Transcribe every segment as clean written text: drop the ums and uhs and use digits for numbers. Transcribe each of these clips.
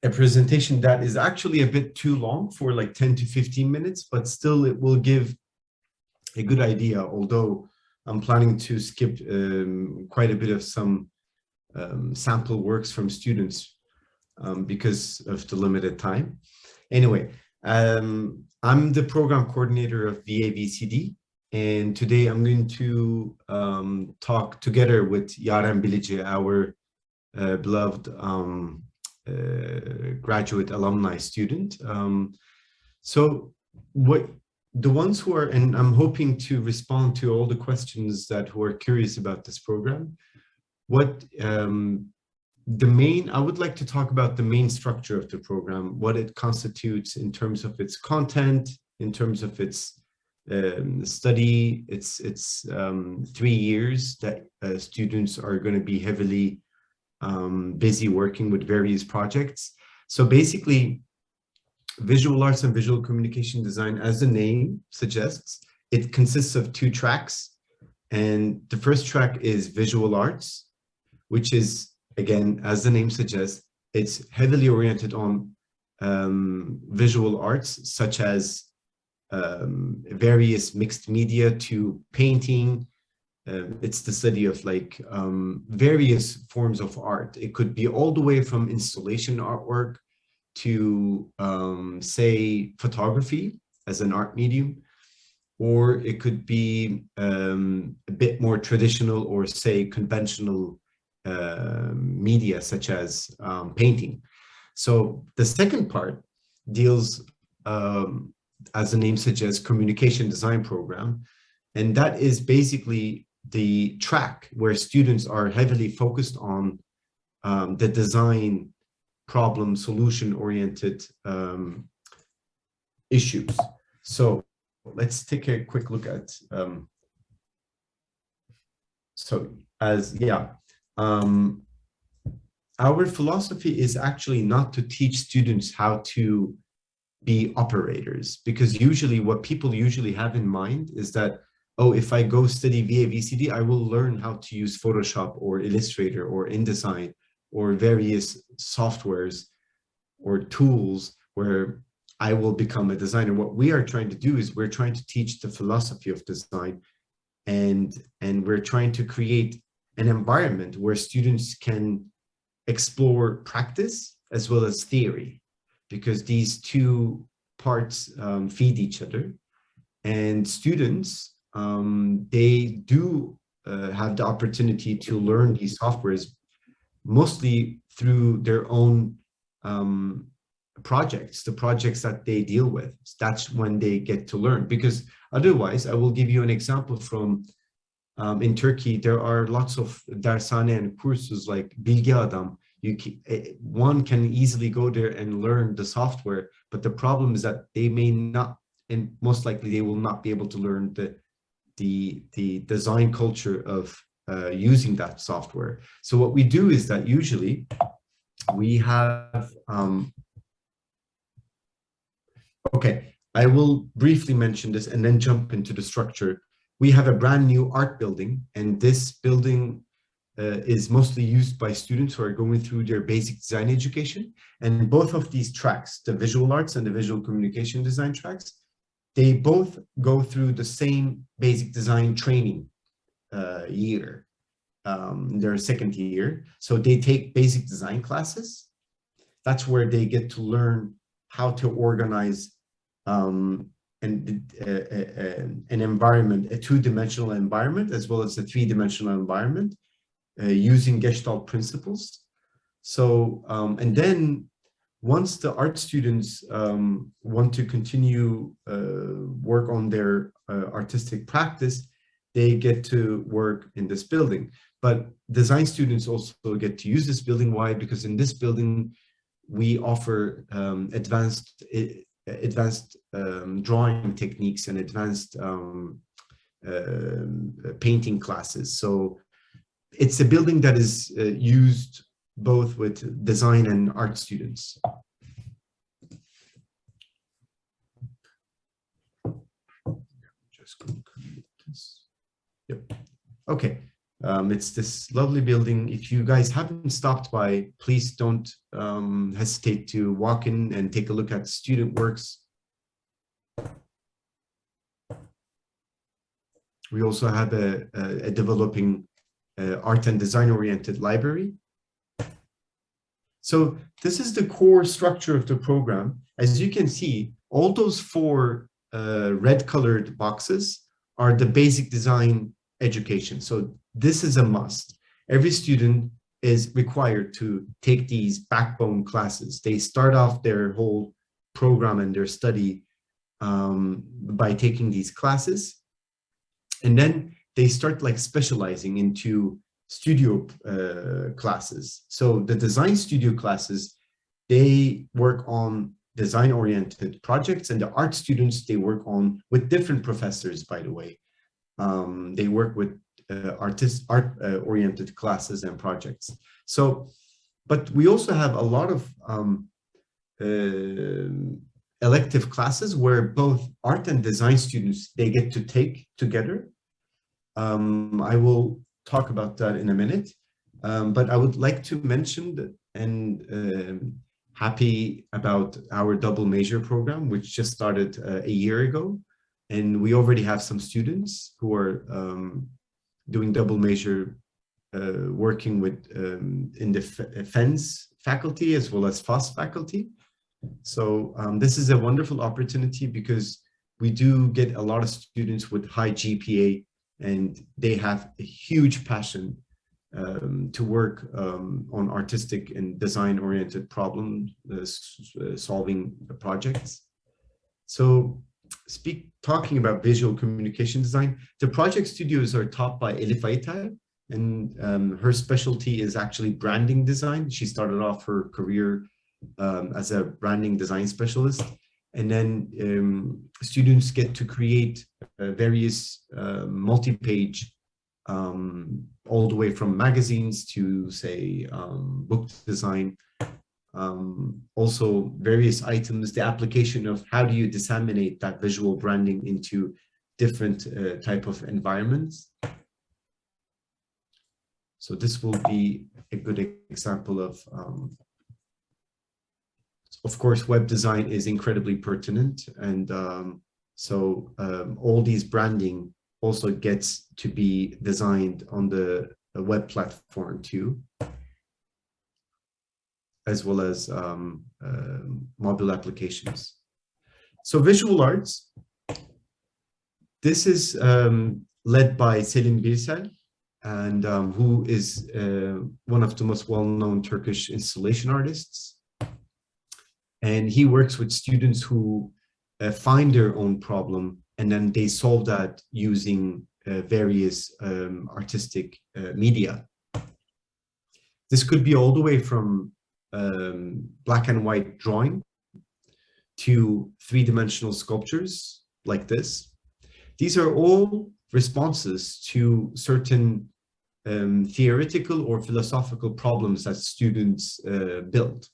a presentation that is actually a bit too long for like 10 to 15 minutes, but still it will give a good idea, although I'm planning to skip quite a bit of some sample works from students because of the limited time. Anyway, I'm the program coordinator of VAVCD, and today I'm going to talk together with Yaren Bilici, our beloved graduate alumni student. So what the ones who are, and I'm hoping to respond to all the questions that who are curious about this program, what I would like to talk about the main structure of the program, what it constitutes in terms of its content, in terms of its study, it's 3 years that students are going to be heavily busy working with various projects. So basically, visual arts and visual communication design, as the name suggests, it consists of 2 tracks. And the first track is visual arts, which is, again, as the name suggests, it's heavily oriented on visual arts, such as various mixed media to painting. It's the study of like various forms of art. It could be all the way from installation artwork to say photography as an art medium, or it could be a bit more traditional or say conventional media such as painting. So the second part deals, as the name suggests, communication design program, and that is basically the track where students are heavily focused on the design problem solution oriented issues. So let's take a quick look at our philosophy is actually not to teach students how to be operators, because usually what people usually have in mind is that, oh, if I go study VAVCD, I will learn how to use Photoshop or Illustrator or InDesign or various softwares or tools where I will become a designer. What we are trying to do is we're trying to teach the philosophy of design, and we're trying to create an environment where students can explore practice as well as theory, because these 2 parts feed each other. And students, they do have the opportunity to learn these softwares mostly through their own projects, the projects that they deal with. That's when they get to learn, because otherwise, I will give you an example from in Turkey. There are lots of dershane and kursus like Bilgi Adam. One can easily go there and learn the software, but the problem is that they may not, and most likely they will not be able to learn the design culture of using that software. So what we do is that usually we have, okay, I will briefly mention this and then jump into the structure. We have a brand new art building, and this building is mostly used by students who are going through their basic design education. And both of these tracks, the visual arts and the visual communication design tracks, they both go through the same basic design training year, their second year. So they take basic design classes. That's where they get to learn how to organize an environment, a 2-dimensional environment, as well as a 3-dimensional environment, using Gestalt principles. So, and then once the art students want to continue work on their artistic practice, they get to work in this building. But design students also get to use this building. Why? Because in this building, we offer advanced drawing techniques and advanced painting classes. So it's a building that is used both with design and art students. Just conclude this. Yep. Okay. It's this lovely building. If you guys haven't stopped by, please don't hesitate to walk in and take a look at student works. We also have a developing art and design oriented library. So this is the core structure of the program. As you can see, all those four red colored boxes are the basic design education. So this is a must. Every student is required to take these backbone classes. They start off their whole program and their study by taking these classes. And then they start like specializing into studio classes. So the design studio classes, they work on design-oriented projects, and the art students, they work on with different professors, by the way. They work with art-oriented classes and projects. So, but we also have a lot of elective classes where both art and design students, they get to take together. I will talk about that in a minute, but I would like to mention that, and happy about our double major program, which just started a year ago. And we already have some students who are doing double major, working with in the FENS faculty as well as FOSS faculty. So this is a wonderful opportunity because we do get a lot of students with high GPA, and they have a huge passion to work on artistic and design-oriented problem solving projects. So talking about visual communication design, the project studios are taught by Elif Aital, and her specialty is actually branding design. She started off her career as a branding design specialist. And then students get to create various multi-page, all the way from magazines to, say, book design. Also various items, the application of how do you disseminate that visual branding into different type of environments. So this will be a good example of course, web design is incredibly pertinent, and all these branding also gets to be designed on the web platform too, as well as mobile applications. So visual arts, this is led by Selim Birsel, and who is one of the most well-known Turkish installation artists. And he works with students who find their own problem, and then they solve that using various artistic media. This could be all the way from black and white drawing to three-dimensional sculptures like this. These are all responses to certain theoretical or philosophical problems that students build.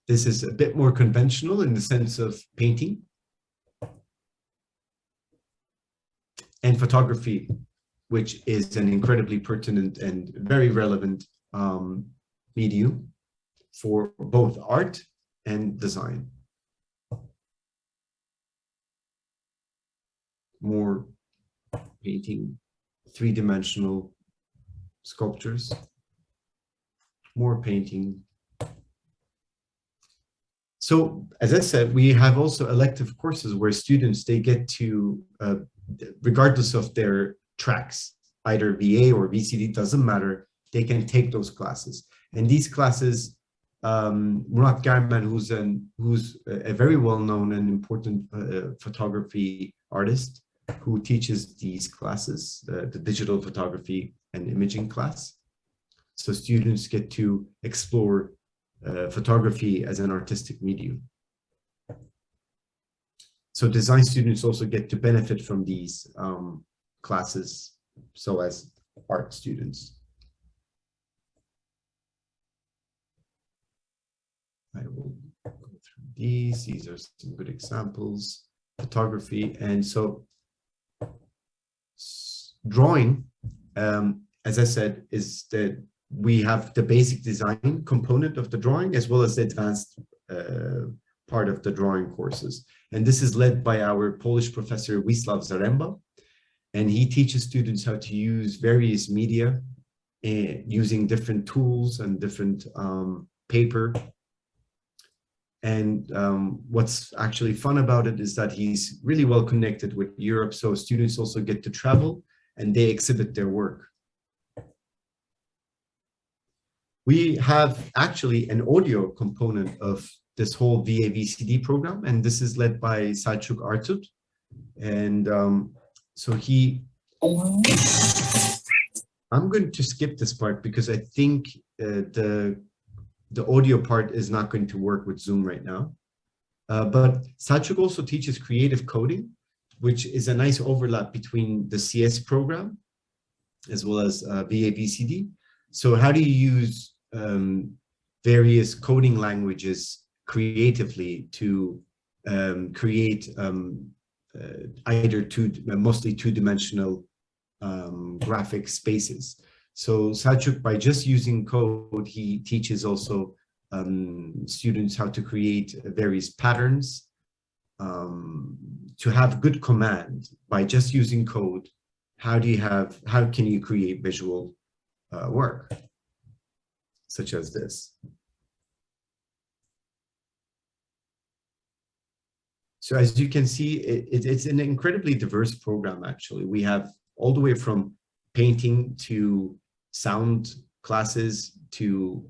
This is a bit more conventional in the sense of painting and photography, which is an incredibly pertinent and very relevant medium for both art and design. More painting, three-dimensional sculptures, more painting. So, as I said, we have also elective courses where students, they get to, regardless of their tracks, either VA or VCD, doesn't matter, they can take those classes. And these classes, Murat Germen, who's a very well-known and important photography artist who teaches these classes, the digital photography and imaging class. So students get to explore photography as an artistic medium. So design students also get to benefit from these classes, so as art students. I will go through these. These are some good examples. photography. And so drawing, as I said, is that we have the basic design component of the drawing as well as the advanced part of the drawing courses. And this is led by our Polish professor, Wisław Zaremba. And he teaches students how to use various media using different tools and different paper. And what's actually fun about it is that he's really well connected with Europe. So students also get to travel and they exhibit their work. We have actually an audio component of this whole VA-VCD program, and this is led by Selçuk Artut. And so I'm going to skip this part because I think the audio part is not going to work with Zoom right now. But Selçuk also teaches creative coding, which is a nice overlap between the CS program as well as VA-VCD. So how do you use various coding languages creatively to create either mostly two-dimensional graphic spaces? So Selçuk, by just using code, he teaches also students how to create various patterns, to have good command by just using code. How can you create visual work such as this? So as you can see, it's an incredibly diverse program, actually. We have all the way from painting to sound classes to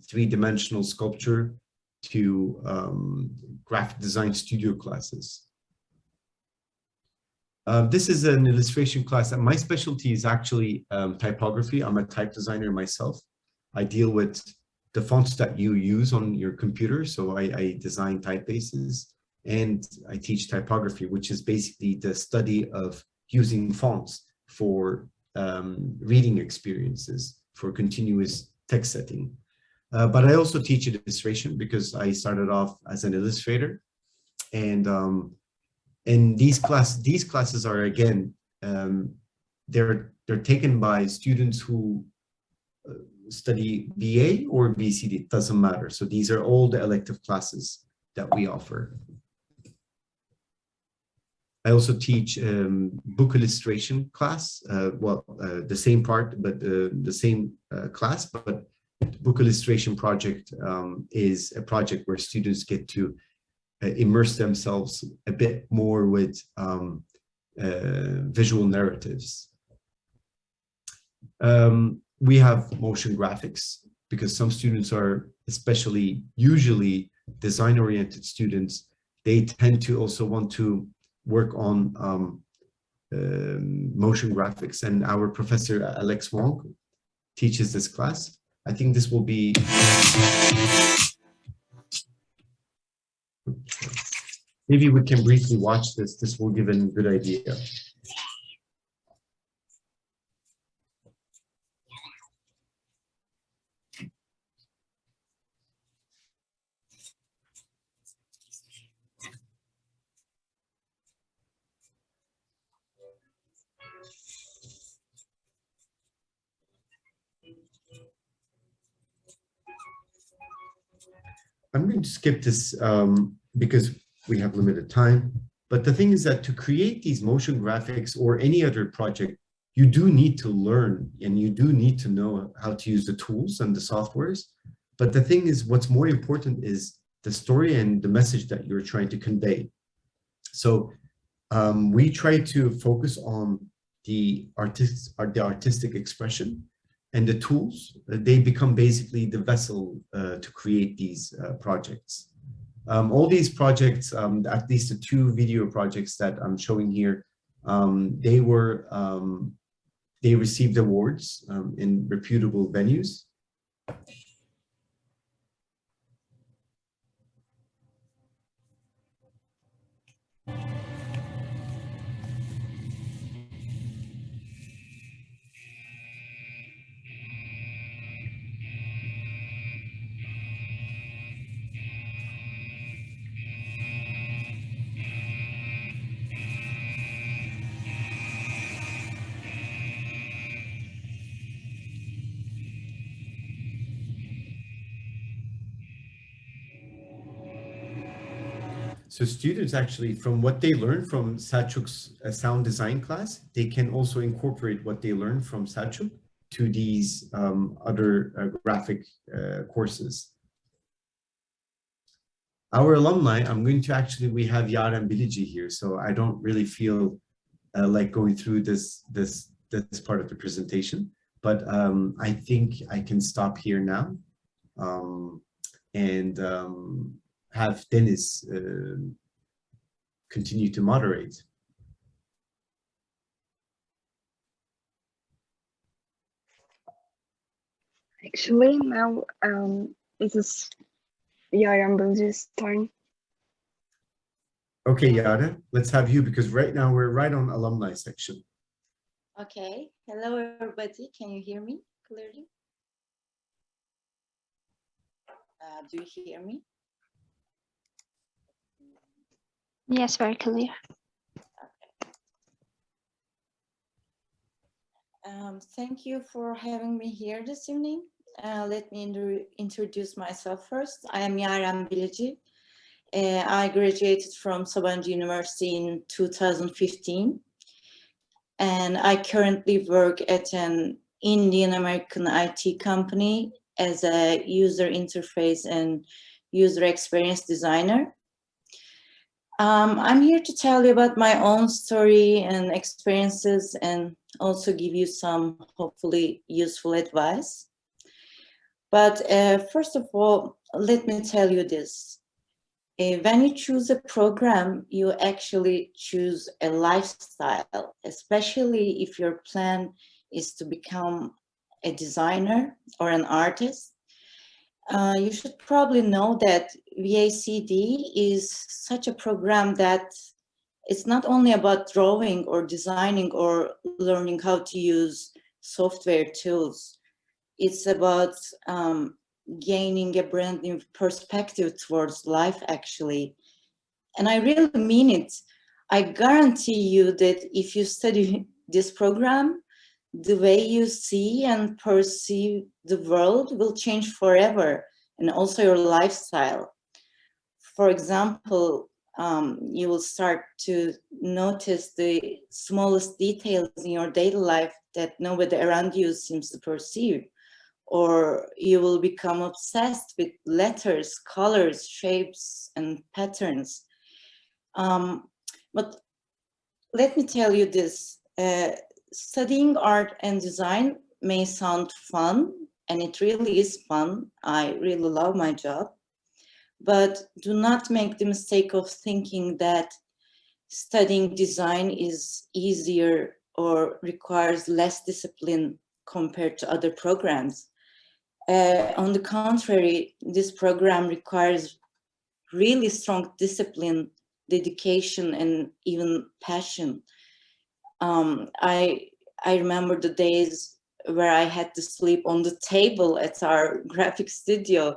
three-dimensional sculpture to graphic design studio classes. This is an illustration class. My specialty is actually typography. I'm a type designer myself. I deal with the fonts that you use on your computer. So I design typefaces, and I teach typography, which is basically the study of using fonts for reading experiences, for continuous text setting. But I also teach illustration because I started off as an illustrator. And these classes are, again, they're taken by students who study VA or VCD, it doesn't matter. So these are all the elective classes that we offer. I also teach book illustration class, the same part, but the same class, but book illustration project is a project where students get to immerse themselves a bit more with visual narratives. We have motion graphics because some students are, usually design-oriented students, they tend to also want to work on motion graphics, and our professor Alex Wong teaches this class. I think this will be maybe we can briefly watch this. This will give a good idea. I'm going to skip this because we have limited time. But the thing is that to create these motion graphics or any other project, you do need to learn and you do need to know how to use the tools and the softwares. But the thing is, what's more important is the story and the message that you're trying to convey. So we try to focus on the artistic expression, and the tools, they become basically the vessel to create these projects. All these projects, at least the two video projects that I'm showing here, they received awards in reputable venues. So students actually, from what they learn from Selçuk's sound design class, they can also incorporate what they learn from Selçuk to these other graphic courses. Our alumni, I'm going to actually, we have Yaren Bilici here, so I don't really feel like going through this part of the presentation, but I think I can stop here now and have Dennis continue to moderate. Actually, now it is Yaren Bilici's turn. Okay, Yara, let's have you, because right now we're right on alumni section. Okay, hello everybody, can you hear me clearly? Do you hear me? Yes, very clear. Thank you for having me here this evening. Let me introduce myself first. I am Yaren Bilici. I graduated from Sabancı University in 2015. And I currently work at an Indian American IT company as a user interface and user experience designer. I'm here to tell you about my own story and experiences and also give you some hopefully useful advice. But first of all, let me tell you this. When you choose a program, you actually choose a lifestyle, especially if your plan is to become a designer or an artist. You should probably know that VACD is such a program that it's not only about drawing or designing or learning how to use software tools. It's about gaining a brand new perspective towards life, actually. And I really mean it. I guarantee you that if you study this program, the way you see and perceive the world will change forever, and also your lifestyle. For example, you will start to notice the smallest details in your daily life that nobody around you seems to perceive. Or you will become obsessed with letters, colors, shapes, and patterns. But let me tell you this. Studying art and design may sound fun, and it really is fun. I really love my job. But do not make the mistake of thinking that studying design is easier or requires less discipline compared to other programs. On the contrary, this program requires really strong discipline, dedication, and even passion. I remember the days where I had to sleep on the table at our graphic studio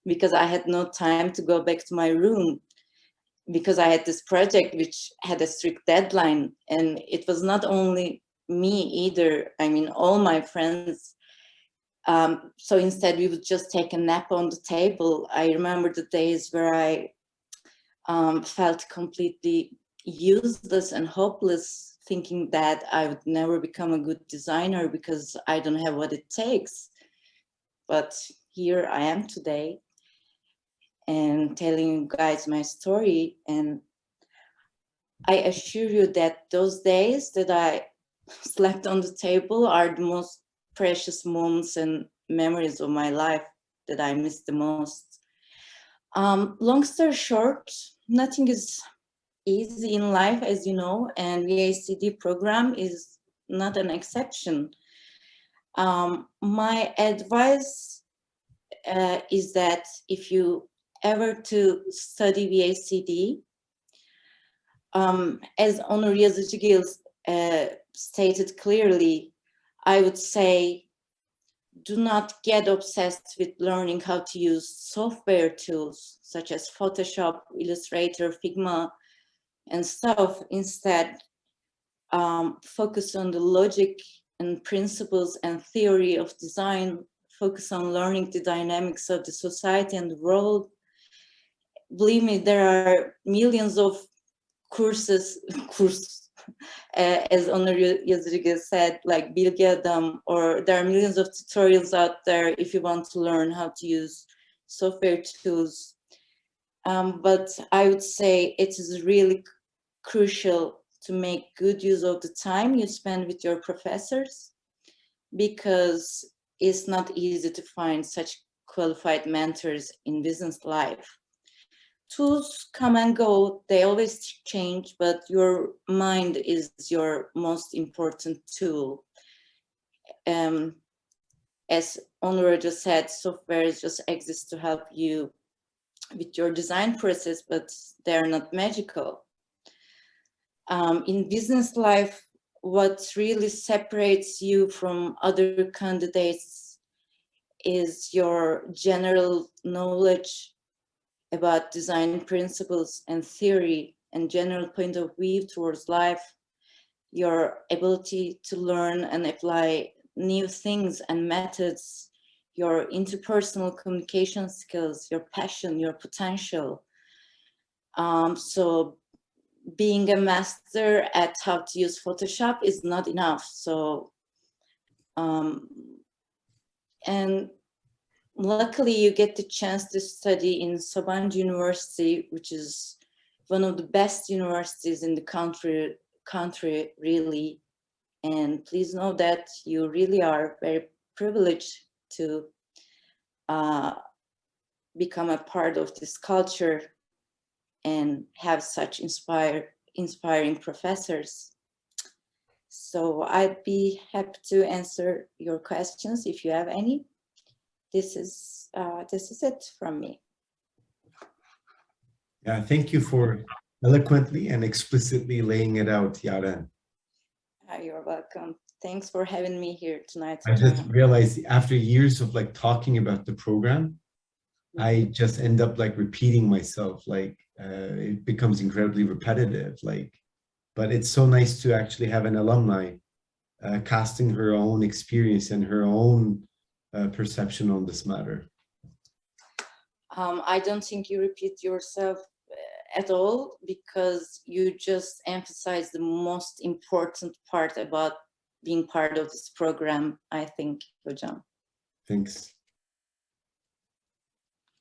because I had no time to go back to my room because I had this project which had a strict deadline, and it was not only me either. I mean, all my friends. So instead, we would just take a nap on the table. I remember the days where I felt completely useless and hopeless, thinking that I would never become a good designer because I don't have what it takes. But here I am today and telling you guys my story. And I assure you that those days that I slept on the table are the most precious moments and memories of my life that I miss the most. Long story short, nothing is easy in life, as you know, and VACD program is not an exception. My advice is that if you ever to study VACD, as Onur Yazıcıgil stated clearly, I would say do not get obsessed with learning how to use software tools such as Photoshop, Illustrator, Figma, and stuff. Instead, focus on the logic and principles and theory of design, focus on learning the dynamics of the society and the world, believe me, there are millions of courses, as Onur Yazıcı said, like Bilgi Adam, or there are millions of tutorials out there if you want to learn how to use software tools. But I would say it is really crucial to make good use of the time you spend with your professors, because it's not easy to find such qualified mentors in business life. Tools come and go, they always change, but your mind is your most important tool. As Onur just said, software just exists to help you with your design process, but they're not magical. In business life, what really separates you from other candidates is your general knowledge about design principles and theory and general point of view towards life, your ability to learn and apply new things and methods, your interpersonal communication skills, your passion, your potential. So being a master at how to use Photoshop is not enough. So, and luckily you get the chance to study in Sabancı University, which is one of the best universities in the country really. And please know that you really are very privileged to become a part of this culture and have such inspiring professors. So I'd be happy to answer your questions if you have any. This is it from me. Yeah, thank you for eloquently and explicitly laying it out, Yaren. You're welcome. Thanks for having me here tonight. I just realized after years of like talking about the program, I just end up like repeating myself, like it becomes incredibly repetitive, like, but it's so nice to actually have an alumni casting her own experience and her own perception on this matter. I don't think you repeat yourself at all, because you just emphasize the most important part about being part of this program, I think, Hocam. Thanks.